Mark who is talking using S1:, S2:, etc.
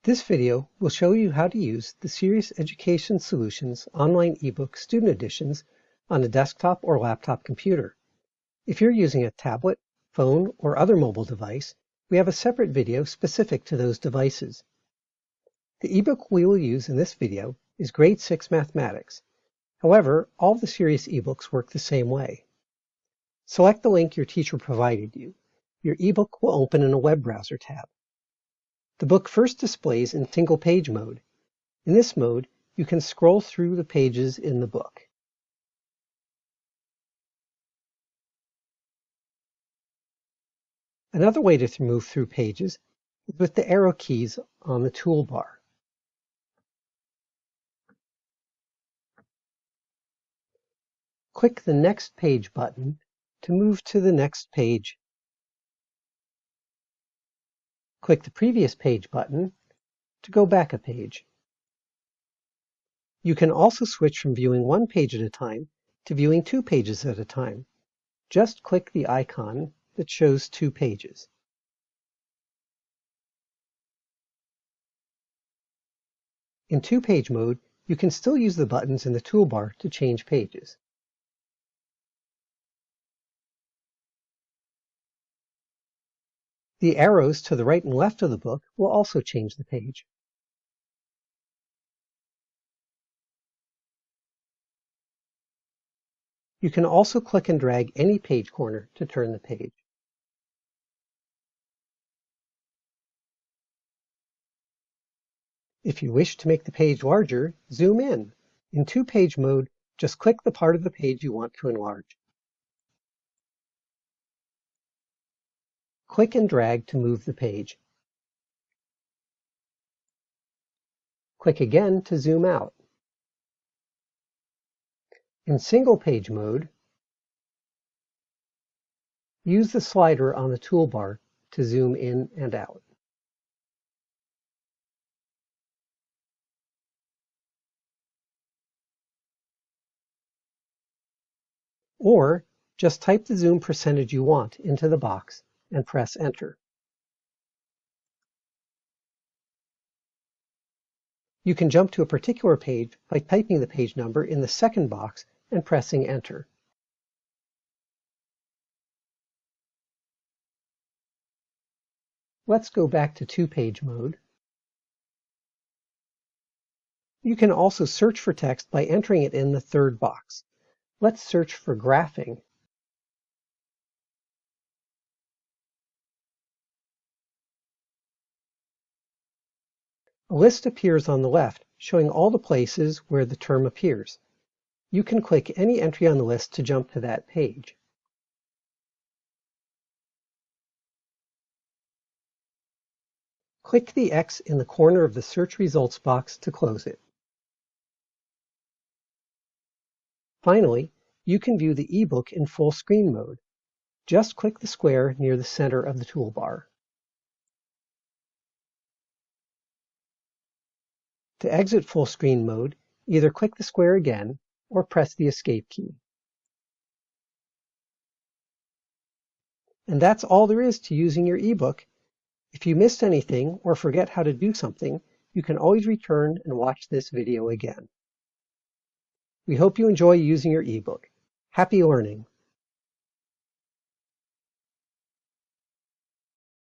S1: This video will show you how to use the Sirius Education Solutions online ebook student editions on a desktop or laptop computer. If you're using a tablet, phone, or other mobile device, we have a separate video specific to those devices. The ebook we will use in this video is Grade 6 Mathematics. However, all the Sirius ebooks work the same way. Select the link your teacher provided you. Your ebook will open in a web browser tab. The book first displays in single page mode. In this mode, you can scroll through the pages in the book. Another way to move through pages is with the arrow keys on the toolbar. Click the Next Page button to move to the next page. Click the Previous Page button to go back a page. You can also switch from viewing one page at a time to viewing 2 pages at a time. Just click the icon that shows 2 pages. In 2-page mode, you can still use the buttons in the toolbar to change pages. The arrows to the right and left of the book will also change the page. You can also click and drag any page corner to turn the page. If you wish to make the page larger, zoom in. In 2-page mode, just click the part of the page you want to enlarge. Click and drag to move the page. Click again to zoom out. In single-page mode, use the slider on the toolbar to zoom in and out. Or just type the zoom percentage you want into the box and press Enter. You can jump to a particular page by typing the page number in the second box and pressing Enter. Let's go back to 2-page mode. You can also search for text by entering it in the third box. Let's search for graphing. A list appears on the left, showing all the places where the term appears. You can click any entry on the list to jump to that page. Click the X in the corner of the search results box to close it. Finally, you can view the ebook in full screen mode. Just click the square near the center of the toolbar. To exit full screen mode, either click the square again or press the Escape key. And that's all there is to using your ebook. If you missed anything or forget how to do something, you can always return and watch this video again. We hope you enjoy using your ebook. Happy learning!